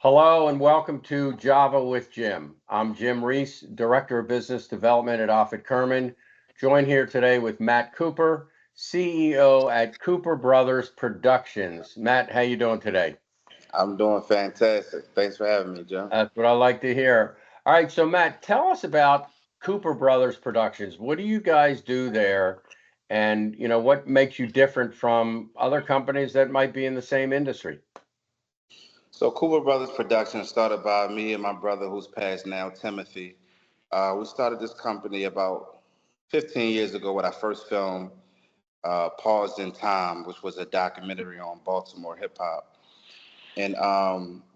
Hello and welcome to Java with Jim. I'm Jim Reese, Director of Business Development at Offit Kurman, joined here today with Matt Cooper, CEO at Cooper Brothers Productions. Matt, how you doing today? I'm doing fantastic. Thanks for having me, Joe. That's what I like to hear. All right, so Matt, tell us about Cooper Brothers Productions. What do you guys do there? And, what makes you different from other companies that might be in the same industry? So, Cooper Brothers Production started by me and my brother, who's passed now, Timothy. We started this company about 15 years ago with our first film, Paused in Time, which was a documentary on Baltimore hip hop. And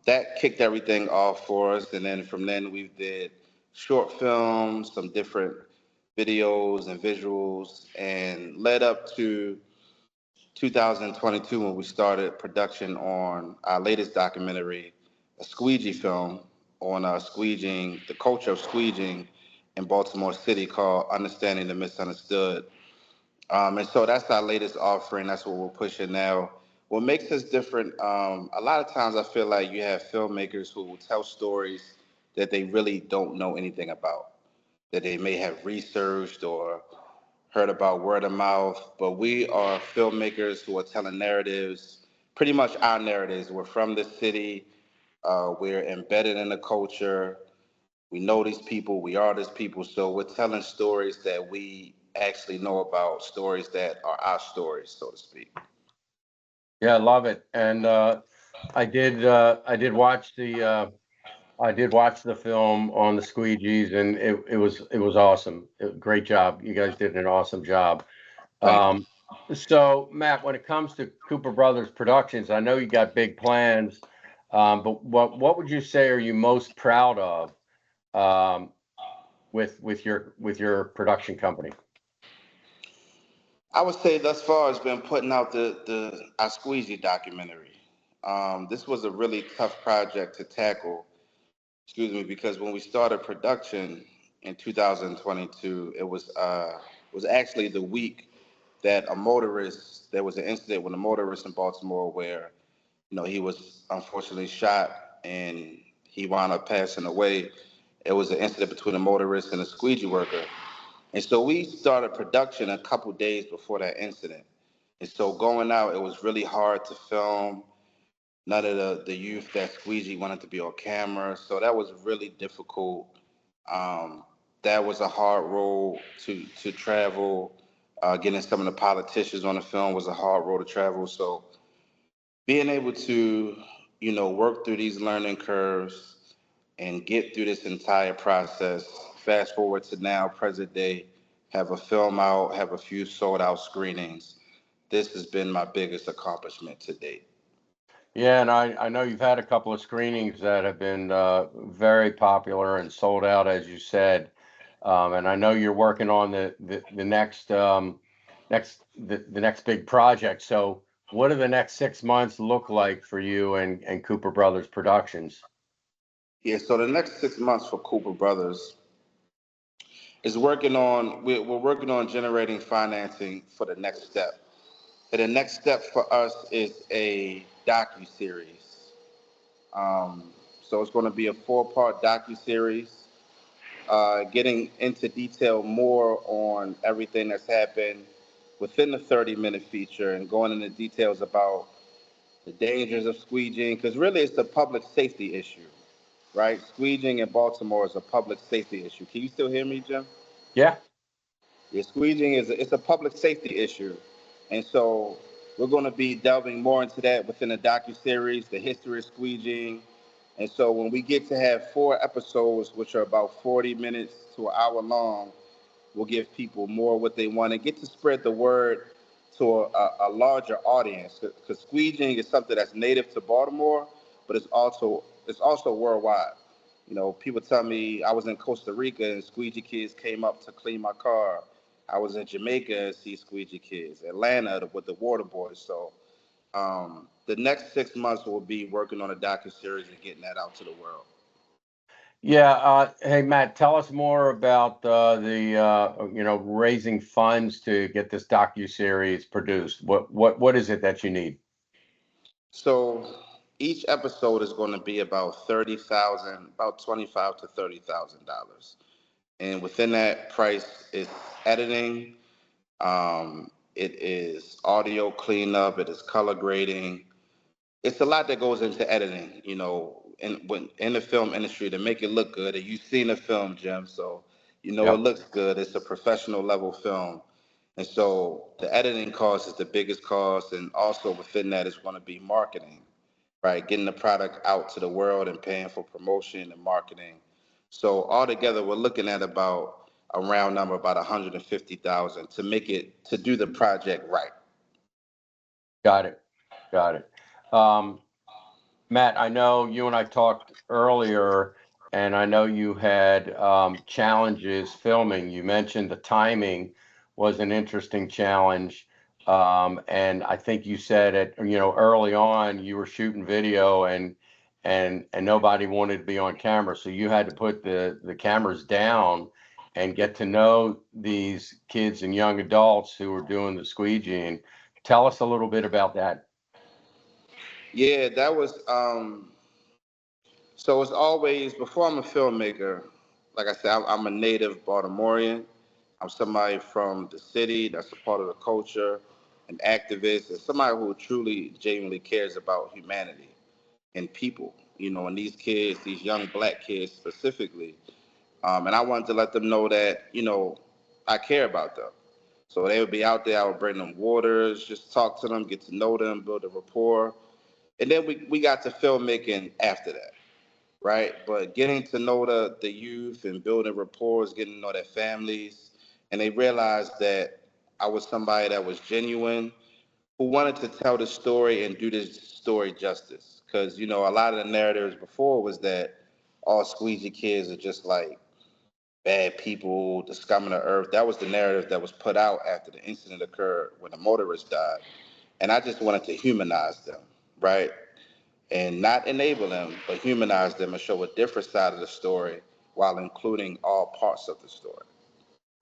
that kicked everything off for us. And then from then, we did short films, some different videos and visuals, and led up to 2022 when we started production on our latest documentary, a squeegee film on squeegeeing, the culture of squeegeeing in Baltimore City called Understanding the Misunderstood. And so that's our latest offering. That's what we're pushing now. What makes us different, a lot of times I feel like you have filmmakers who will tell stories that they really don't know anything about, that they may have researched or heard about word of mouth, but we are filmmakers who are telling narratives, pretty much our narratives. We're from the city, we're embedded in the culture, we know these people, we are these people, so we're telling stories that we actually know about, stories that are our stories, so to speak. Yeah, I love it. And I did watch the film on the squeegees, and it was awesome. Great job. You guys did an awesome job. Thank you. Um, so Matt, when it comes to Cooper Brothers Productions, I know you got big plans, but what would you say are you most proud of um, with your production company? I would say thus far it's been putting out the our Squeezy documentary. This was a really tough project to tackle, excuse me, because when we started production in 2022, it was actually the week that there was an incident with a motorist in Baltimore where he was unfortunately shot and he wound up passing away. It was an incident between a motorist and a squeegee worker, and so we started production a couple days before that incident. And so going out, it was really hard to film. None of the youth that squeegee wanted to be on camera, so that was really difficult. Um, that was a hard role to travel. Getting some of the politicians on the film was a hard road to travel. So being able to, work through these learning curves and get through this entire process, fast forward to now, present day, have a film out, have a few sold out screenings. This has been my biggest accomplishment to date. Yeah, and I know you've had a couple of screenings that have been very popular and sold out, as you said. And I know you're working on the next big project. So, what do the next 6 months look like for you and Cooper Brothers Productions? Yeah, so the next 6 months for Cooper Brothers we're working on generating financing for the next step. And the next step for us is a docu series. So it's going to be a 4-part docu series, getting into detail more on everything that's happened within the 30-minute feature and going into details about the dangers of squeegeeing, because really it's a public safety issue, right? Squeegeeing in Baltimore is a public safety issue. Can you still hear me, Jim? Yeah. Yeah, squeegeeing it's a public safety issue, and so we're going to be delving more into that within the docu series, the history of squeegeeing, and so when we get to have 4 episodes, which are about 40 minutes to an hour long, we'll give people more what they want and get to spread the word to a larger audience. Because squeegeeing is something that's native to Baltimore, but it's also worldwide. People tell me I was in Costa Rica and squeegee kids came up to clean my car. I was in Jamaica and see squeegee kids. Atlanta with the water boys. So the next 6 months will be working on a docu series and getting that out to the world. Yeah. Hey, Matt, tell us more about the raising funds to get this docu series produced. What is it that you need? So each episode is going to be about 30,000, about 25 to $30,000, and within that price is editing. It is audio cleanup. It is color grading. It's a lot that goes into editing, in the film industry to make it look good. And you've seen the film, Jim, so it Yep. looks good. It's a professional level film. And so the editing cost is the biggest cost. And also within that is going to be marketing, right? Getting the product out to the world and paying for promotion and marketing. So altogether, we're looking at about a round number, about 150,000 to make it, to do the project right. Got it. Got it. Um, Matt, I know you and I talked earlier, and I know you had challenges filming. You mentioned the timing was an interesting challenge. And I think you said it, early on you were shooting video and nobody wanted to be on camera. So you had to put the cameras down and get to know these kids and young adults who were doing the squeegeeing. Tell us a little bit about that. Yeah, that was so it's always, before I'm a filmmaker, like I said, I'm a native Baltimorean. I'm somebody from the city that's a part of the culture, an activist, and somebody who truly, genuinely cares about humanity and people, and these kids, these young black kids specifically. And I wanted to let them know that, I care about them. So they would be out there, I would bring them waters, just talk to them, get to know them, build a rapport. And then we got to filmmaking after that, right? But getting to know the youth and building rapport, getting to know their families, and they realized that I was somebody that was genuine, who wanted to tell the story and do this story justice. Because a lot of the narratives before was that all squeegee kids are just like bad people, the scum of the earth. That was the narrative that was put out after the incident occurred when the motorist died. And I just wanted to humanize them, right? And not enable them, but humanize them and show a different side of the story while including all parts of the story.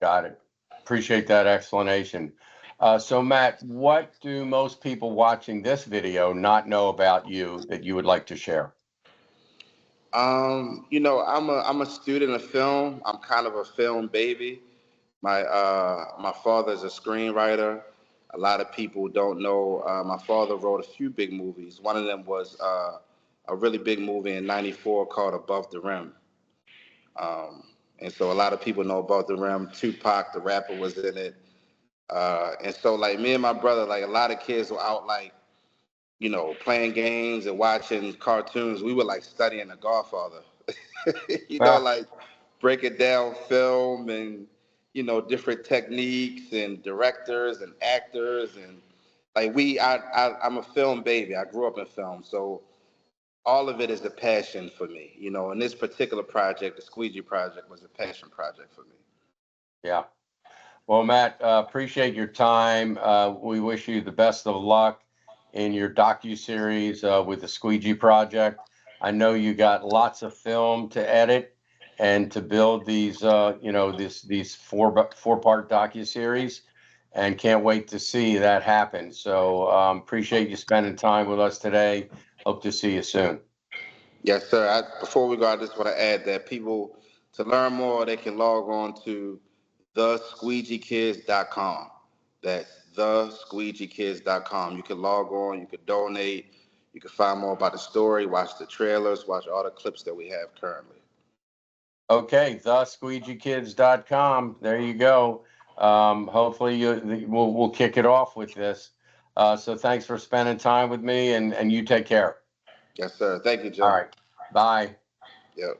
Got it. Appreciate that explanation. So, Matt, what do most people watching this video not know about you that you would like to share? I'm a student of film. I'm kind of a film baby. My father's a screenwriter. A lot of people don't know. My father wrote a few big movies. One of them was a really big movie in '94 called Above the Rim. Um, and so a lot of people know Above the Rim. Tupac, the rapper, was in it. And so like me and my brother, like a lot of kids were out like, playing games and watching cartoons. We were like studying The Godfather, Ah, like breaking down film and, different techniques and directors and actors. And like I'm a film baby. I grew up in film. So all of it is a passion for me, and this particular project, the Squeegee Project, was a passion project for me. yeah. Well, Matt, appreciate your time. We wish you the best of luck in your docu-series with the Squeegee Project. I know you got lots of film to edit and to build these, these four-part docu-series, and can't wait to see that happen. So appreciate you spending time with us today. Hope to see you soon. Yes, sir. Before we go, I just want to add that people, to learn more, they can log on to thesqueegeekids.com. That's thesqueegeekids.com. You can log on, you can donate, you can find more about the story, watch the trailers, watch all the clips that we have currently. Okay, thesqueegeekids.com. There you go. Hopefully we'll kick it off with this. So thanks for spending time with me, and you take care. Yes, sir. Thank you, All Jim. right. Bye. Yep.